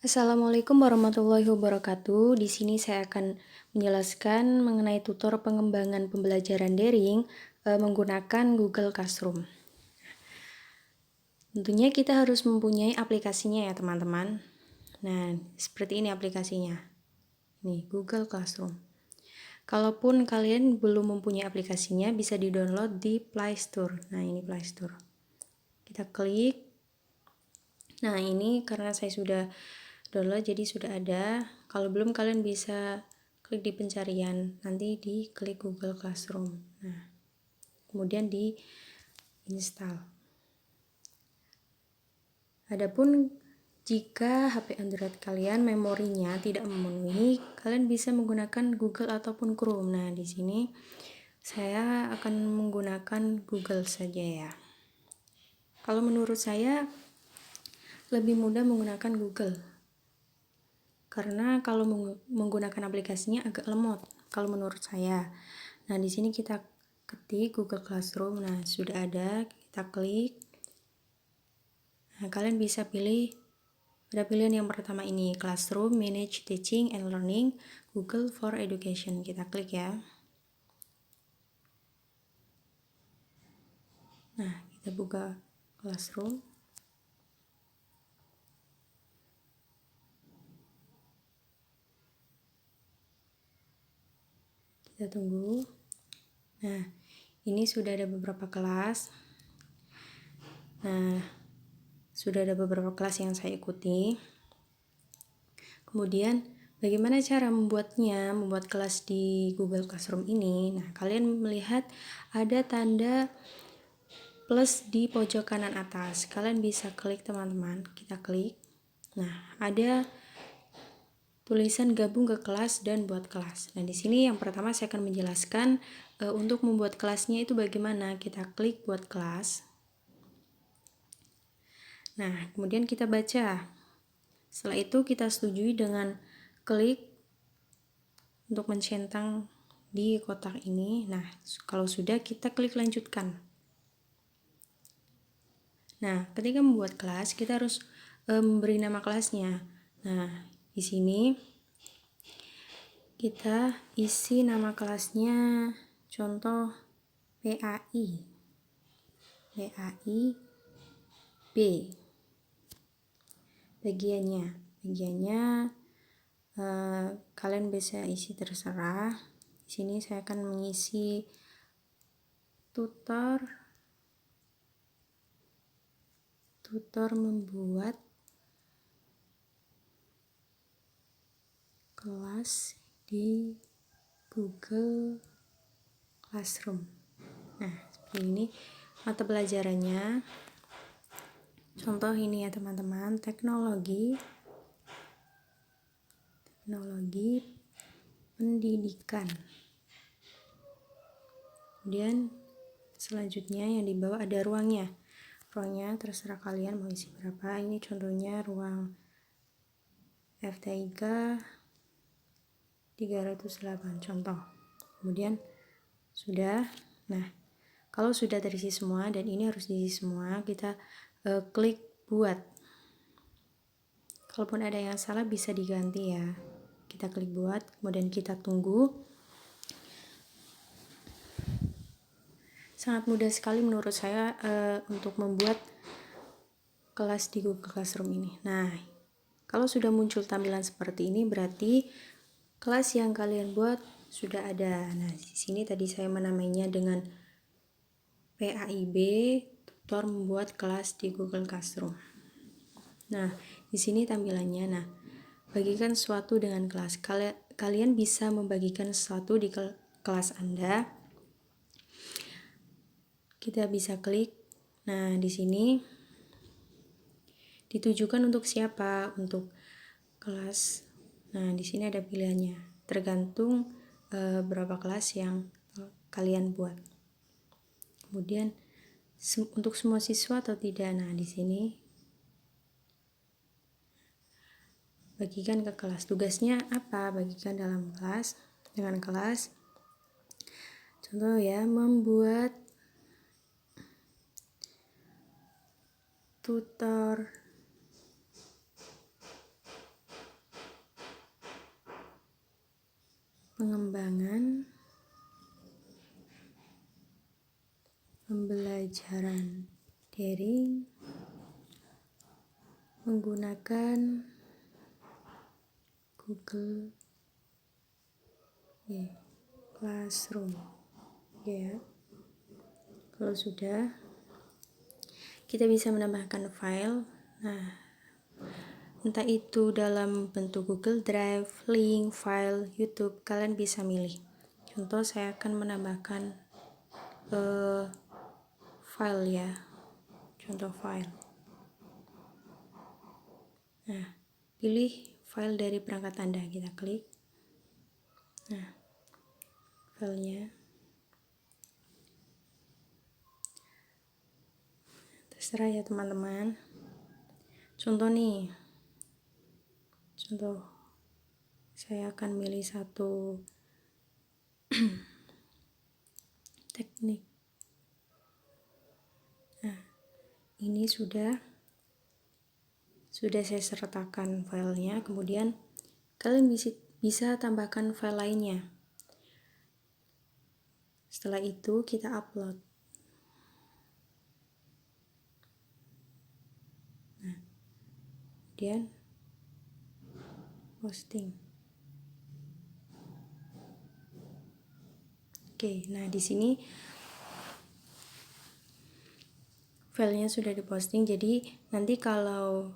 Assalamualaikum warahmatullahi wabarakatuh. Di sini saya akan menjelaskan mengenai tutor pengembangan pembelajaran daring menggunakan Google Classroom. Tentunya kita harus mempunyai aplikasinya ya teman-teman. Nah, seperti ini aplikasinya. Nih, Google Classroom. Kalaupun kalian belum mempunyai aplikasinya, bisa di-download di Play Store. Nah, ini Play Store. Kita klik. Nah, ini karena saya sudah download jadi sudah ada. Kalau belum kalian bisa klik di pencarian, nanti di klik Google Classroom. Nah, kemudian di install. Adapun jika HP Android kalian memorinya tidak memenuhi, kalian bisa menggunakan Google ataupun Chrome. Nah, di sini saya akan menggunakan Google saja ya. Kalau menurut saya lebih mudah menggunakan Google. Karena kalau menggunakan aplikasinya agak lemot kalau menurut saya. Nah, di sini kita ketik Google Classroom. Nah, sudah ada, kita klik. Nah, kalian bisa pilih pada pilihan yang pertama ini, Classroom, Manage Teaching and Learning, Google for Education. Kita klik ya. Nah, kita buka Classroom. Kita tunggu. Nah, ini sudah ada beberapa kelas. Nah, sudah ada beberapa kelas yang saya ikuti. Kemudian, bagaimana cara membuat kelas di Google Classroom ini? Nah, kalian melihat ada tanda plus di pojok kanan atas. Kalian bisa klik teman-teman. Kita klik. Nah, ada tulisan gabung ke kelas dan buat kelas. Nah, di sini yang pertama saya akan menjelaskan untuk membuat kelasnya itu bagaimana. Kita klik buat kelas. Nah, kemudian kita baca. Setelah itu kita setujui dengan klik untuk mencentang di kotak ini. Nah, kalau sudah kita klik lanjutkan. Nah, ketika membuat kelas kita harus memberi nama kelasnya. Nah, di sini kita isi nama kelasnya, contoh PAI B. Bagiannya kalian bisa isi terserah. Di sini saya akan mengisi tutor membuat kelas di Google Classroom. Nah, seperti ini mata pelajarannya. Contoh ini ya teman-teman, teknologi pendidikan. Kemudian selanjutnya yang di bawah ada ruangnya. Ruangnya terserah kalian mau isi berapa. Ini contohnya ruang F3 308 contoh. Kemudian sudah. Nah, kalau sudah terisi semua dan ini harus diisi semua, kita klik buat. Kalaupun ada yang salah bisa diganti ya. Kita klik buat, kemudian kita tunggu. Sangat mudah sekali menurut saya untuk membuat kelas di Google Classroom ini. Nah, kalau sudah muncul tampilan seperti ini berarti kelas yang kalian buat sudah ada. Nah, di sini tadi saya menamainya dengan PAIB, tutor membuat kelas di Google Classroom. Nah, di sini tampilannya. Nah, bagikan sesuatu dengan kelas. Kalian bisa membagikan sesuatu di kelas Anda. Kita bisa klik. Nah, di sini ditujukan untuk siapa? Untuk kelas. Nah, di sini ada pilihannya. Tergantung berapa kelas yang kalian buat. Kemudian untuk semua siswa atau tidak. Nah, di sini bagikan ke kelas. Tugasnya apa? Bagikan dalam kelas dengan kelas. Contoh ya, membuat tutor pengembangan pembelajaran daring menggunakan Google Classroom. Ya. Kalau sudah, kita bisa menambahkan file. Nah, entah itu dalam bentuk Google Drive, link, file, YouTube, kalian bisa milih. Contoh, saya akan menambahkan file ya. Contoh file. Nah, pilih file dari perangkat Anda, kita klik. Nah, filenya. Terserah ya teman-teman. Contoh nih. Contoh. Saya akan milih satu teknik. Nah, ini sudah saya sertakan filenya, kemudian kalian bisa tambahkan file lainnya. Setelah itu kita upload. Nah, kemudian posting. Oke, nah di sini filenya sudah diposting, jadi nanti kalau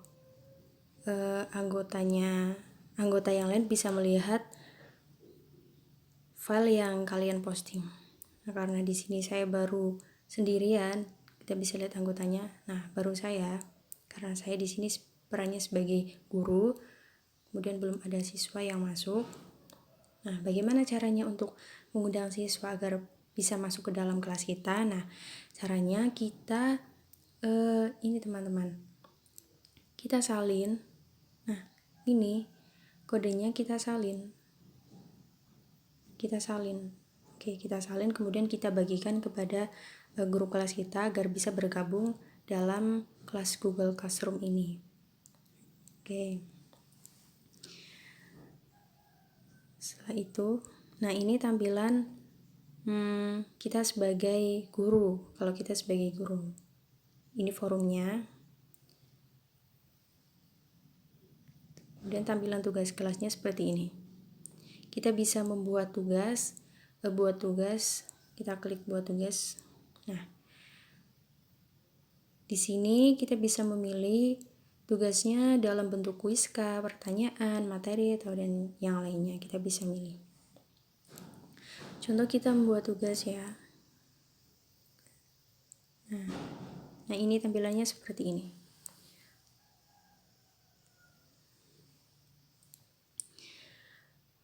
anggota yang lain bisa melihat file yang kalian posting. Nah, karena di sini saya baru sendirian, kita bisa lihat anggotanya. Nah, baru saya, karena saya di sini perannya sebagai guru, kemudian belum ada siswa yang masuk. Nah, bagaimana caranya untuk mengundang siswa agar bisa masuk ke dalam kelas kita? Nah, caranya kita ini teman-teman, kita salin. Nah, ini kodenya kita salin. Oke, kita salin, kemudian kita bagikan kepada guru kelas kita agar bisa bergabung dalam kelas Google Classroom ini. Oke. Setelah itu, nah ini tampilan kita sebagai guru. Kalau kita sebagai guru, ini forumnya. Kemudian tampilan tugas kelasnya seperti ini. Kita bisa membuat tugas, kita klik buat tugas. Nah, di sini kita bisa memilih tugasnya dalam bentuk kuis, pertanyaan, materi, atau dan yang lainnya. Kita bisa milih. Contoh kita membuat tugas ya. Nah ini tampilannya seperti ini.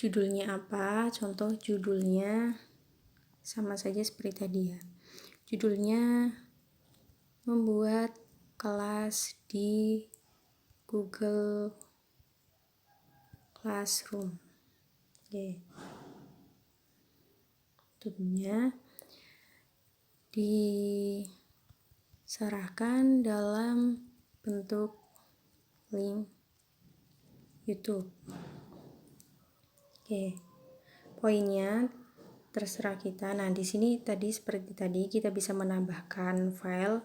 Judulnya apa? Contoh judulnya sama saja seperti tadi ya. Judulnya membuat kelas di Google Classroom. Oke. Tutupnya diserahkan dalam bentuk link YouTube. Oke. Poinnya terserah kita. Nah, di sini tadi seperti tadi kita bisa menambahkan file.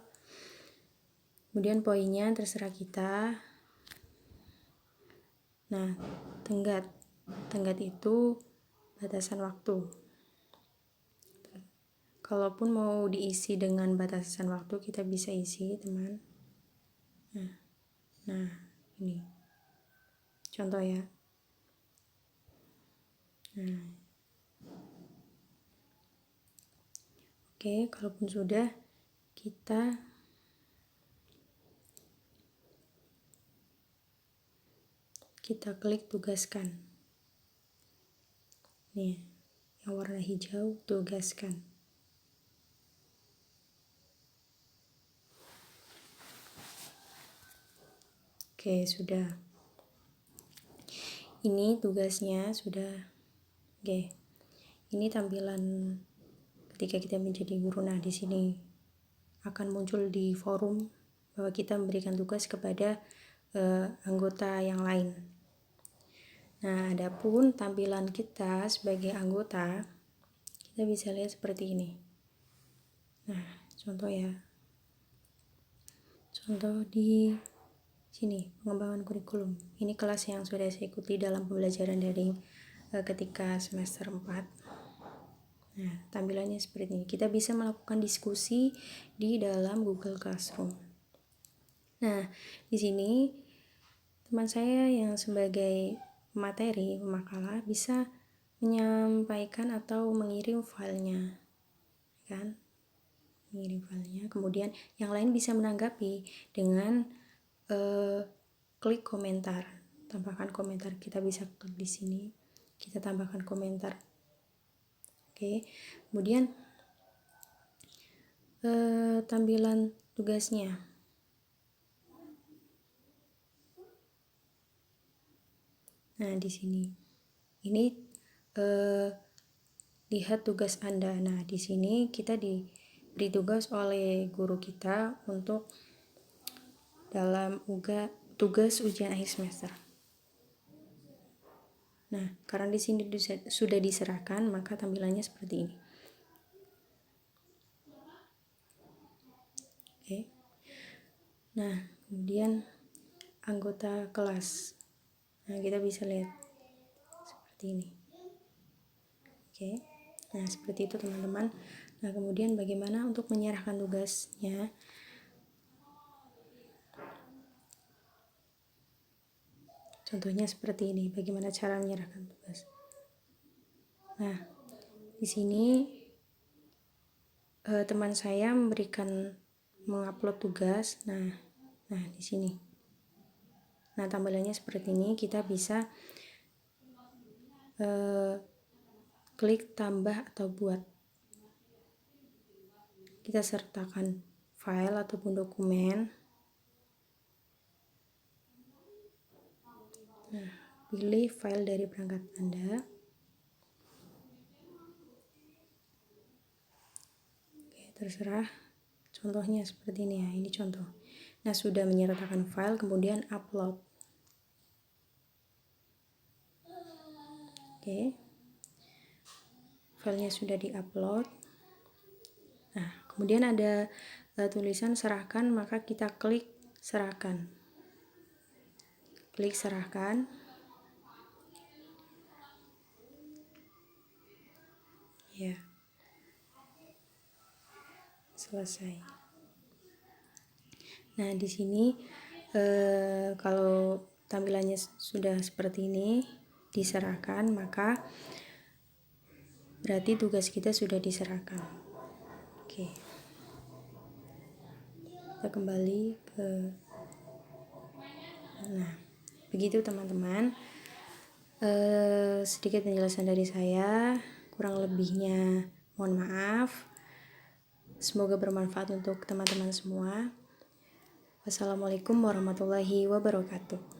Kemudian poinnya terserah kita. Nah, tenggat itu batasan waktu. Kalaupun mau diisi dengan batasan waktu, kita bisa isi, teman. Nah, ini contoh ya. Nah, oke, kalaupun sudah, kita klik tugaskan. Nih, yang warna hijau, tugaskan. Oke, sudah. Ini tugasnya sudah. Oke. Ini tampilan ketika kita menjadi guru. Nah, di sini akan muncul di forum bahwa kita memberikan tugas kepada anggota yang lain. Nah, adapun tampilan kita sebagai anggota, kita bisa lihat seperti ini. Nah, contoh ya. Contoh di sini, pengembangan kurikulum. Ini kelas yang sudah saya ikuti dalam pembelajaran daring ketika semester 4. Nah, tampilannya seperti ini. Kita bisa melakukan diskusi di dalam Google Classroom. Nah, di sini teman saya yang sebagai materi pemakalah bisa menyampaikan atau mengirim filenya, kan? Mengirim filenya. Kemudian yang lain bisa menanggapi dengan klik komentar. Tambahkan komentar. Kita bisa klik di sini. Kita tambahkan komentar. Oke. Kemudian tampilan tugasnya. Nah, di sini. Ini lihat tugas Anda. Nah, di sini kita diberi tugas oleh guru kita untuk dalam tugas ujian akhir semester. Nah, karena di sini sudah diserahkan, maka tampilannya seperti ini. Oke. Nah, kemudian anggota kelas. Nah, kita bisa lihat seperti ini. Oke. Nah, seperti itu teman-teman. Nah, kemudian bagaimana untuk menyerahkan tugasnya? Contohnya seperti ini, bagaimana cara menyerahkan tugas. Nah, di sini teman saya mengupload tugas. Nah, di sini. Nah, tampilannya seperti ini. Kita bisa klik tambah atau buat. Kita sertakan file ataupun dokumen. Nah, pilih file dari perangkat Anda. Oke, terserah. Contohnya seperti ini ya, ini contoh. Nah, sudah menyertakan file, kemudian upload. Oke. Filenya sudah diupload. Nah, kemudian ada tulisan serahkan, maka kita klik serahkan. Klik serahkan. Ya. Selesai. Nah, di sini kalau tampilannya sudah seperti ini, diserahkan, maka berarti tugas kita sudah diserahkan. Oke. Kita kembali ke begitu teman-teman. Sedikit penjelasan dari saya, kurang lebihnya mohon maaf. Semoga bermanfaat untuk teman-teman semua. Wassalamualaikum warahmatullahi wabarakatuh.